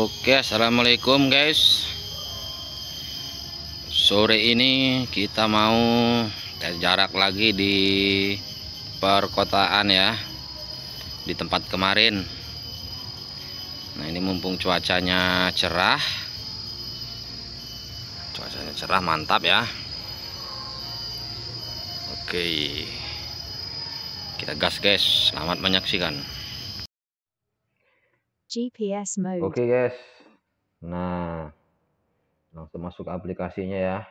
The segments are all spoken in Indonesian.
Oke, assalamualaikum guys. Sore ini kita mau tes jarak lagi di perkotaan ya, di tempat kemarin. Nah, ini mumpung cuacanya cerah, mantap ya. Oke, kita gas guys. Selamat menyaksikan. GPS mode. Oke guys, nah langsung masuk aplikasinya ya.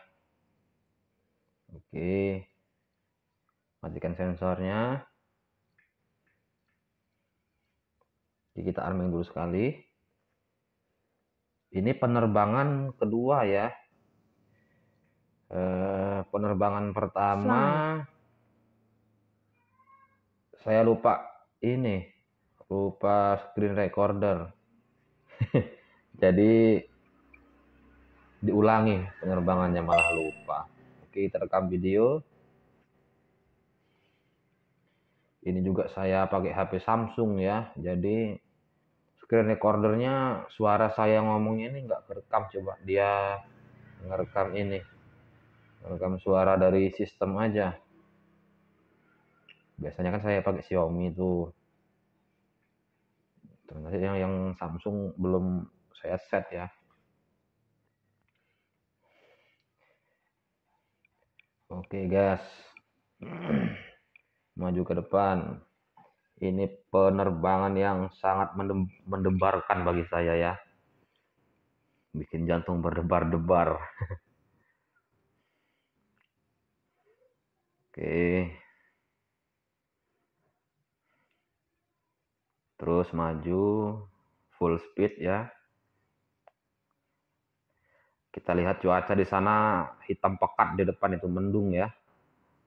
Oke, matikan sensornya. Jadi kita arming dulu sekali. Ini penerbangan kedua ya. Penerbangan pertama saya lupa screen recorder. Jadi diulangi penerbangannya, malah lupa. Oke, terekam video. Ini juga saya pakai HP Samsung ya. Jadi screen recordernya suara saya ngomongnya ini nggak kerekam. Coba dia ngerekam suara dari sistem aja. Biasanya kan saya pakai Xiaomi tuh. Ternyata yang Samsung belum saya set ya. Oke guys, maju ke depan. Ini penerbangan yang sangat mendebarkan bagi saya ya. Bikin jantung berdebar-debar. Oke. Terus maju full speed ya. Kita lihat cuaca di sana hitam pekat di depan itu, mendung ya.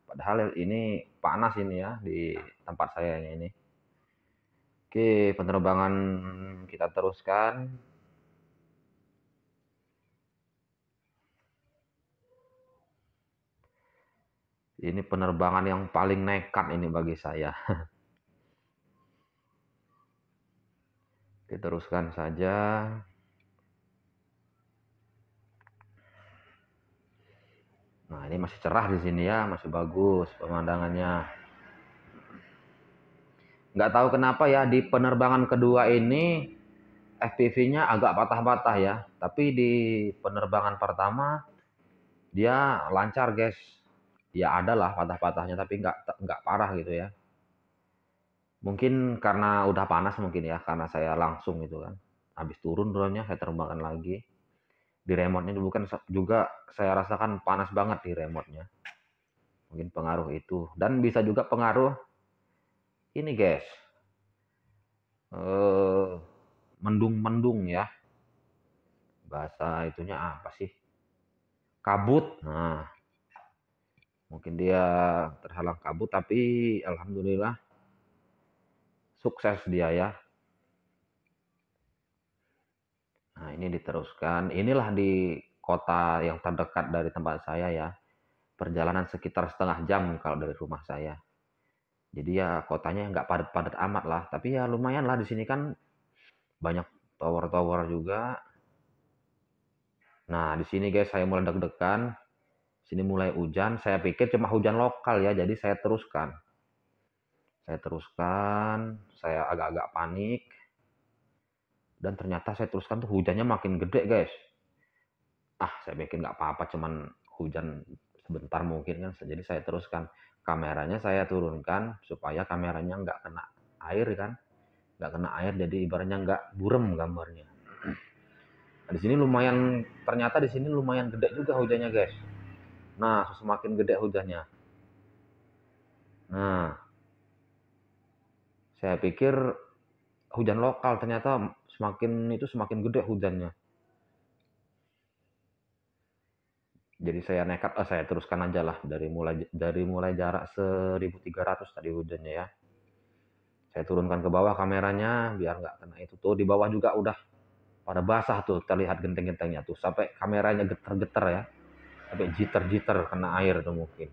Padahal ini panas ini ya di tempat saya ini. Oke, penerbangan kita teruskan. Ini penerbangan yang paling nekat ini bagi saya. Diteruskan saja. Nah, ini masih cerah di sini ya, masih bagus pemandangannya. Nggak tahu kenapa ya, di penerbangan kedua ini FPV-nya agak patah-patah ya. Tapi di penerbangan pertama dia lancar guys. Ya ada lah patah-patahnya, tapi nggak parah gitu ya. Mungkin karena udah panas mungkin ya, karena saya langsung gitu kan. Habis turun drone-nya saya terbangkan lagi. Di remote-nya juga saya rasakan panas banget di remote-nya. Mungkin pengaruh itu. Dan bisa juga pengaruh ini guys. Mendung-mendung ya. Bahasa itunya apa sih? Kabut. Nah, mungkin dia terhalang kabut, tapi alhamdulillah sukses dia ya. Nah, ini diteruskan. Inilah di kota yang terdekat dari tempat saya ya. Perjalanan sekitar setengah jam kalau dari rumah saya. Jadi ya kotanya nggak padat-padat amat lah. Tapi ya lumayan lah, di sini kan banyak tower-tower juga. Nah, di sini guys saya mulai deg-degan. Sini mulai hujan. Saya pikir cuma hujan lokal ya. Jadi saya teruskan. Saya agak-agak panik. Dan ternyata saya teruskan tuh hujannya makin gede guys. Saya pikir nggak apa-apa, cuman hujan sebentar mungkin kan. Jadi saya teruskan. Kameranya saya turunkan supaya kameranya nggak kena air kan. Nggak kena air, jadi ibaratnya nggak burem gambarnya. Nah, ternyata di sini lumayan gede juga hujannya guys. Nah, semakin gede hujannya. Nah, saya pikir hujan lokal, ternyata semakin gede hujannya. Jadi saya nekat, saya teruskan aja lah dari mulai jarak 1.300 tadi hujannya ya. Saya turunkan ke bawah kameranya biar nggak kena itu tuh, di bawah juga udah pada basah tuh, terlihat genteng-gentengnya tuh, sampai kameranya geter-geter ya, sampai jiter-jiter kena air tuh mungkin.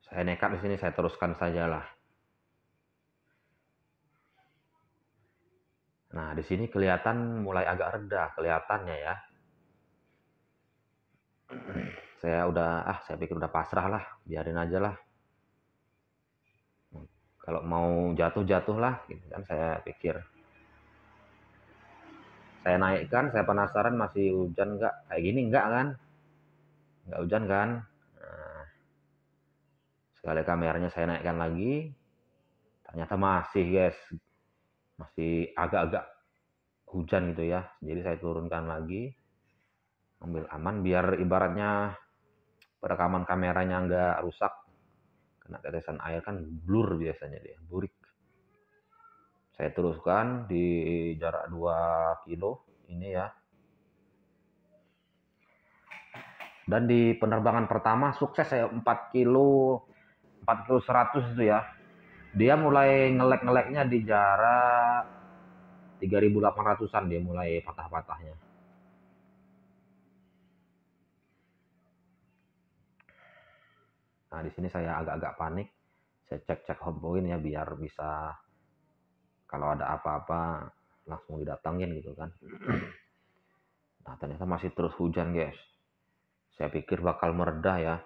Saya nekat di sini, saya teruskan sajalah. Nah, di sini kelihatan mulai agak reda kelihatannya ya. Saya pikir udah pasrah lah, biarin aja lah. Kalau mau jatuh-jatuh lah, gitu kan saya pikir. Saya naikkan, saya penasaran masih hujan nggak? Kayak gini nggak kan? Nggak hujan kan? Nah, sekali kameranya saya naikkan lagi, ternyata masih guys, masih agak-agak hujan gitu ya. Jadi saya turunkan lagi, ambil aman biar ibaratnya perekaman kameranya nggak rusak. Kena tetesan air kan blur biasanya dia, burik. Saya teruskan di jarak 2 kilo ini ya. Dan di penerbangan pertama sukses saya 4 kilo 100 itu ya. Dia mulai ngelek-ngeleknya di jarak 3.800-an dia mulai patah-patahnya. Nah, di sini saya agak-agak panik. Saya cek-cek hotpoint ya biar bisa kalau ada apa-apa langsung didatangin gitu kan. Nah, ternyata masih terus hujan, guys. Saya pikir bakal mereda ya.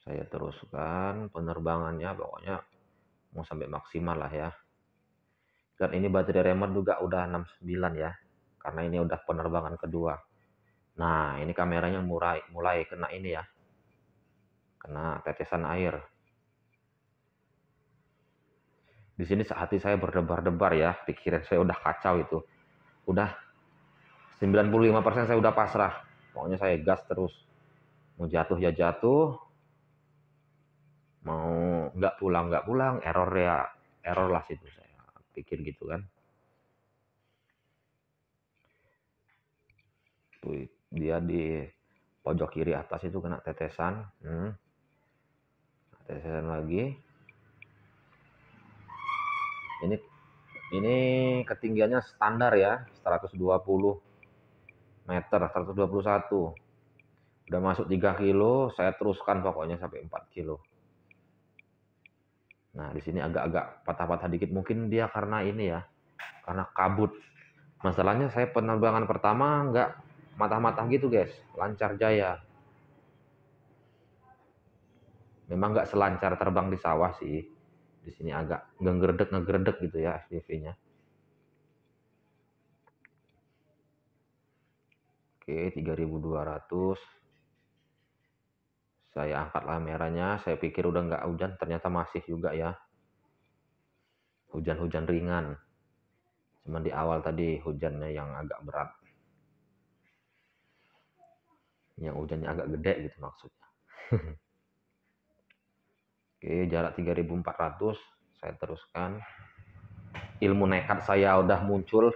Saya teruskan penerbangannya, pokoknya mau sampai maksimal lah ya. Dan ini baterai remote juga udah 69 ya. Karena ini udah penerbangan kedua. Nah, ini kameranya mulai kena ini ya. Kena tetesan air. Di sini hati saya berdebar-debar ya. Pikiran saya udah kacau itu. Udah 95% saya udah pasrah. Pokoknya saya gas terus. Mau jatuh ya jatuh. Mau nggak pulang, error ya. Error lah situ saya pikir gitu kan. Tuh, dia di pojok kiri atas itu kena tetesan. Tetesan lagi. Ini ketinggiannya standar ya, 120 meter, 121. Udah masuk 3 kilo, saya teruskan pokoknya sampai 4 kilo. Nah, di sini agak-agak patah-patah dikit. Mungkin dia karena ini ya, karena kabut. Masalahnya saya penerbangan pertama nggak matah-matah gitu guys, lancar jaya. Memang nggak selancar terbang di sawah sih. Di sini agak ngegeredek gitu ya FPV-nya. Oke, 3.200. Saya angkat kameranya, saya pikir udah nggak hujan, ternyata masih juga ya. Hujan-hujan ringan. Cuman di awal tadi hujannya yang agak berat. Yang hujannya agak gede gitu maksudnya. Oke, jarak 3.400 saya teruskan. Ilmu nekat saya udah muncul.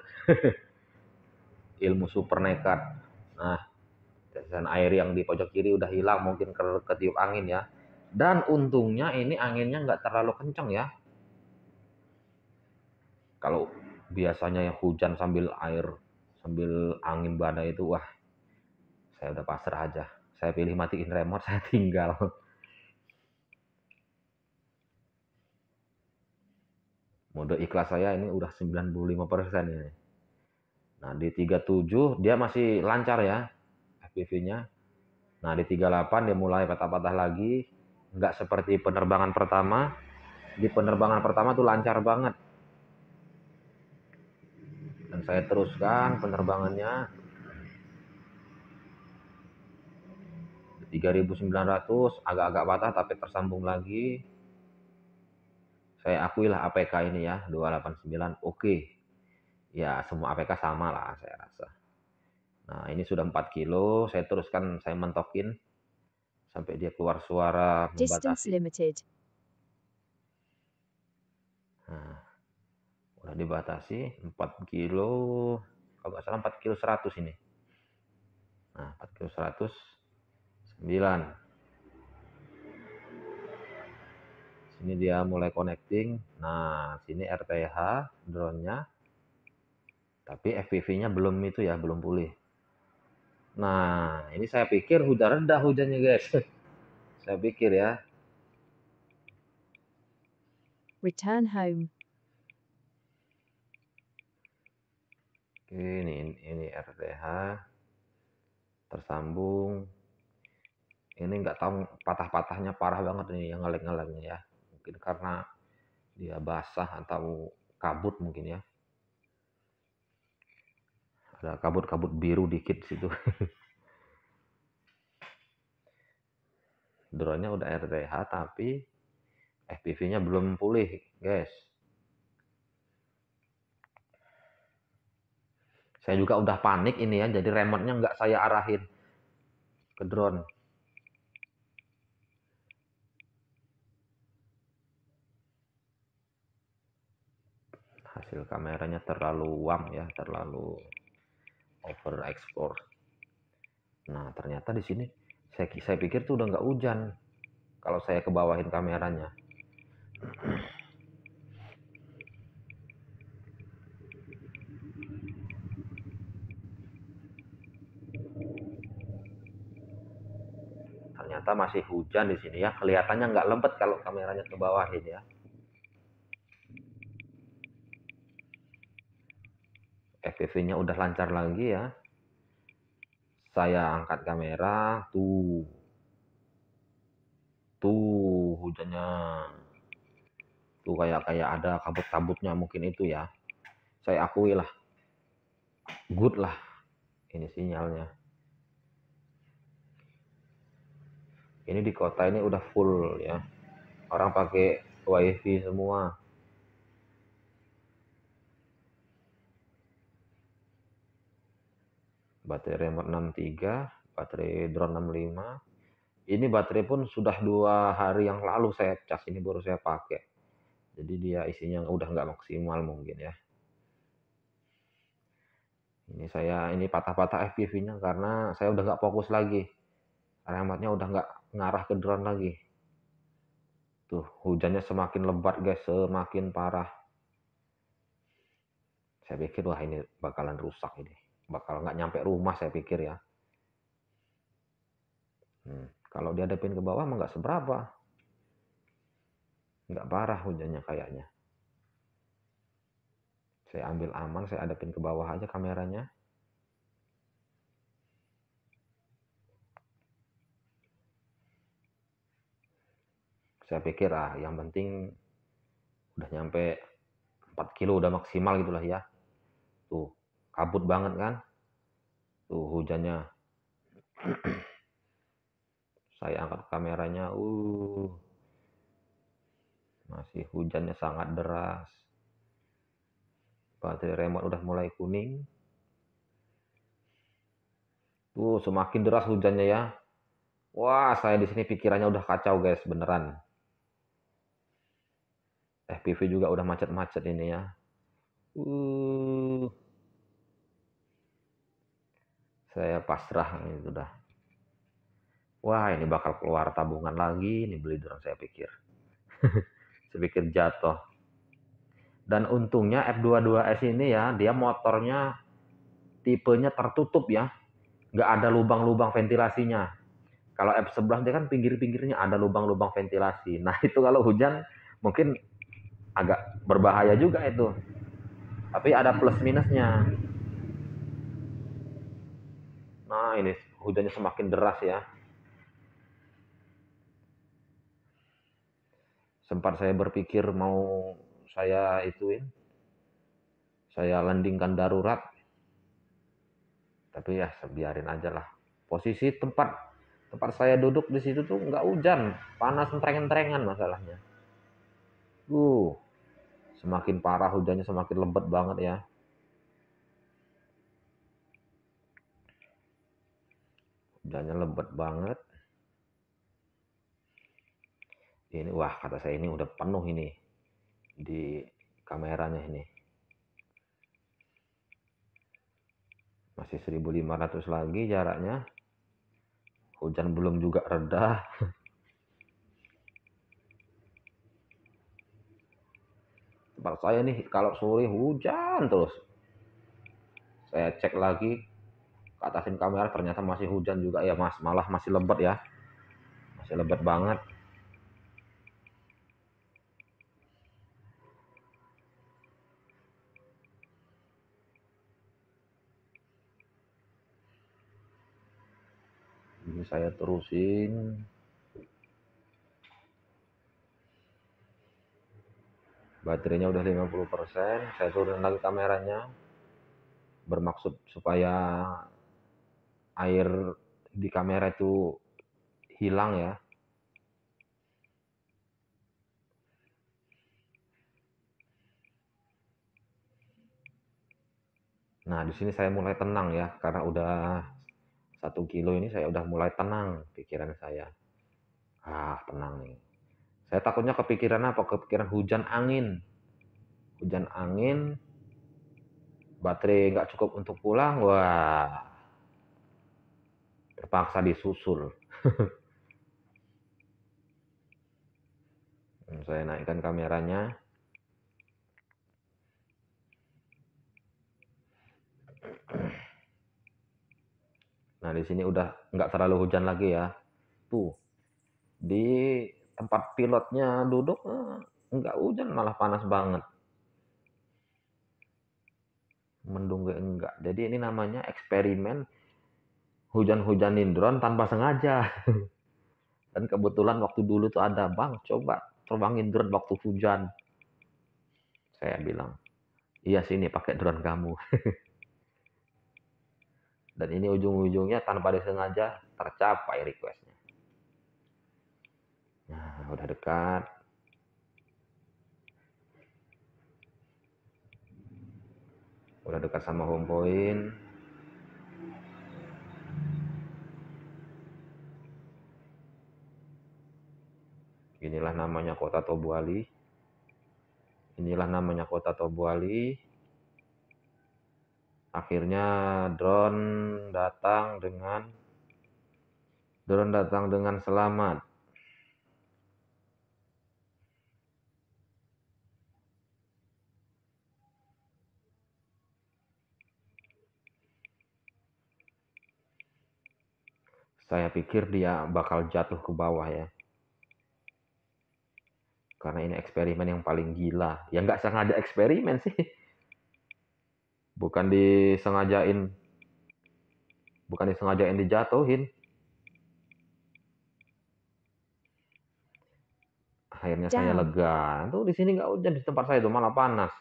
Ilmu super nekat. Nah, tetesan air yang di pojok kiri udah hilang, mungkin ketiup angin ya. Dan untungnya ini anginnya nggak terlalu kencang ya. Kalau biasanya yang hujan sambil angin badai itu, wah, saya udah pasrah aja. Saya pilih matiin remote, saya tinggal. Mode ikhlas saya ini udah 95% ini. Nah, di 37 dia masih lancar ya FPV-nya. Nah, di 38 dia mulai patah-patah lagi. Nggak seperti penerbangan pertama. Di penerbangan pertama tuh lancar banget. Dan saya teruskan penerbangannya. 3.900 agak-agak patah tapi tersambung lagi. Saya akuilah APK ini ya, 289 oke. Ya, semua APK sama lah saya rasa. Nah, ini sudah 4 kilo, saya teruskan, saya mentokin sampai dia keluar suara Distance membatasi. limited. Nah, udah dibatasi 4 kilo, kalau nggak salah 4 kilo 100 ini. Nah, 4 kilo 100, 9. Sini dia mulai connecting. Nah, sini RTH drone-nya. Tapi FPV-nya belum itu ya, belum pulih. Nah, ini saya pikir udah reda hujannya guys. Saya pikir ya. Return home. Ini RTH tersambung. Ini nggak tahu patah-patahnya parah banget nih yang ngelek-ngeleknya ya. Mungkin karena dia basah atau kabut mungkin ya. Ada kabut-kabut biru dikit situ. Drone-nya udah RTH tapi FPV-nya belum pulih, guys. Saya juga udah panik ini ya, jadi remote-nya nggak saya arahin ke drone. Hasil kameranya terlalu wam ya, terlalu overexport. Nah, ternyata di sini saya pikir tuh udah nggak hujan kalau saya ke bawahin kameranya. Ternyata masih hujan di sini ya. Kelihatannya nggak lembet kalau kameranya ke bawahin ya. FPV-nya udah lancar lagi ya. Saya angkat kamera, tuh hujannya. Tuh kayak ada kabut-kabutnya mungkin itu ya. Saya akui lah, good lah ini sinyalnya. Ini di kota ini udah full ya. Orang pakai wifi semua. Baterai remote 63, baterai drone 65. Ini baterai pun sudah 2 hari yang lalu saya cas, ini baru saya pakai. Jadi dia isinya udah nggak maksimal mungkin ya. Ini patah-patah FPV-nya karena saya udah nggak fokus lagi. Remote-nya udah nggak ngarah ke drone lagi. Tuh hujannya semakin lebat guys, semakin parah. Saya pikir wah ini bakalan rusak ini. Bakal nggak nyampe rumah saya pikir ya. Kalau dihadapin ke bawah mah nggak seberapa. Nggak parah hujannya kayaknya. Saya ambil aman, saya hadapin ke bawah aja kameranya. Saya pikir yang penting udah nyampe 4 kilo udah maksimal gitulah ya. Tuh, kabut banget kan. Tuh hujannya. Saya angkat kameranya, masih hujannya sangat deras. Baterai remote udah mulai kuning. Tuh, semakin deras hujannya ya. Wah, saya di sini pikirannya udah kacau guys, beneran. FPV juga udah macet-macet ini ya. Saya pasrah ini udah. Wah, ini bakal keluar tabungan lagi nih beli drone saya pikir. Saya pikir jatuh. Dan untungnya F22S ini ya, dia motornya tipenya tertutup ya. Nggak ada lubang-lubang ventilasinya. Kalau F11 dia kan pinggir-pinggirnya ada lubang-lubang ventilasi. Nah itu kalau hujan mungkin agak berbahaya juga itu. Tapi ada plus minusnya. Nah ini hujannya semakin deras ya. Sempat saya berpikir mau saya saya landingkan darurat. Tapi ya biarin aja lah. Posisi tempat saya duduk di situ tuh nggak hujan, panas entrengan-entrengan masalahnya. Semakin parah hujannya, semakin lebat banget ya. Hujannya lebat banget. Ini wah kata saya ini udah penuh ini di kameranya ini. Masih 1.500 lagi jaraknya. Hujan belum juga reda. Tempat saya nih kalau sore hujan terus. Saya cek lagi ke atasin kamera ternyata masih hujan juga ya mas, malah masih lebat ya. Masih lebat banget. Ini saya terusin. Baterainya udah 50%, saya turunin lagi kameranya. Bermaksud supaya air di kamera itu hilang ya. Nah, di sini saya mulai tenang ya, karena udah 1 kilo ini saya udah mulai tenang pikiran saya. Tenang nih. Saya takutnya kepikiran apa? Kepikiran hujan angin. Hujan angin, baterai nggak cukup untuk pulang, wah, terpaksa disusul. Saya naikkan kameranya. Nah, di sini udah nggak terlalu hujan lagi ya. Tuh, di tempat pilotnya duduk, nggak hujan, malah panas banget. Mendung enggak. Jadi ini namanya eksperimen hujan-hujanin drone tanpa sengaja. Dan kebetulan waktu dulu tuh ada, "Bang, coba terbangin drone waktu hujan." Saya bilang, "Iya sini pakai drone kamu." Dan ini ujung-ujungnya tanpa disengaja tercapai requestnya. Nah, udah dekat. Udah dekat sama home point. Inilah namanya kota Tobuali. Inilah namanya kota Tobuali. Akhirnya drone datang dengan selamat. Saya pikir dia bakal jatuh ke bawah ya. Karena ini eksperimen yang paling gila. Ya nggak sengaja eksperimen sih. Bukan disengajain dijatuhin. Akhirnya saya lega. Tuh di sini nggak hujan, di tempat saya itu malah panas.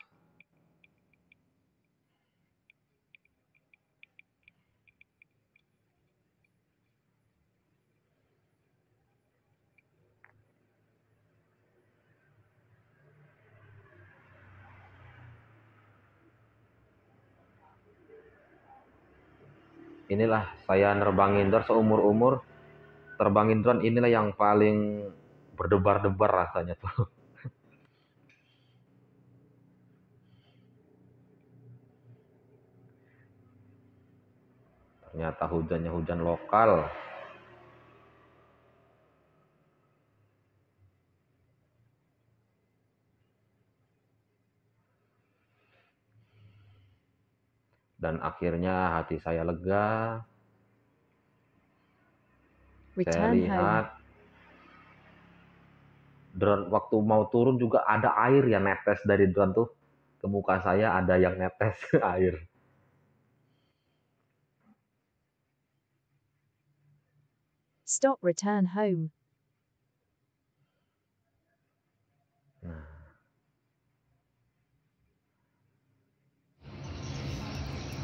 Inilah saya nerbangin drone seumur-umur. Terbangin drone inilah yang paling berdebar-debar rasanya tuh. Ternyata hujannya hujan lokal. Dan akhirnya hati saya lega. Saya lihat drone waktu mau turun juga ada air ya netes dari drone tuh. Ke muka saya ada yang netes air. Stop, return home.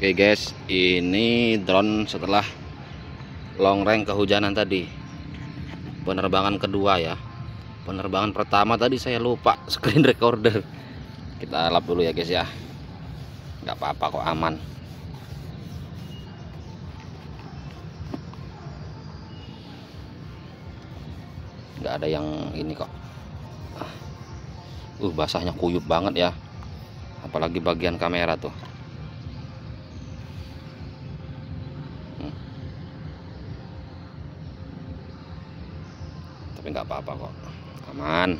Oke guys, ini drone setelah long range kehujanan tadi. Penerbangan kedua ya. Penerbangan pertama tadi saya lupa screen recorder. Kita lap dulu ya guys ya. Nggak apa-apa kok, aman. Nggak ada yang ini kok. Basahnya kuyup banget ya. Apalagi bagian kamera tuh. Tapi nggak apa-apa kok, aman.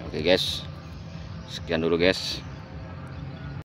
Oke guys, sekian dulu guys.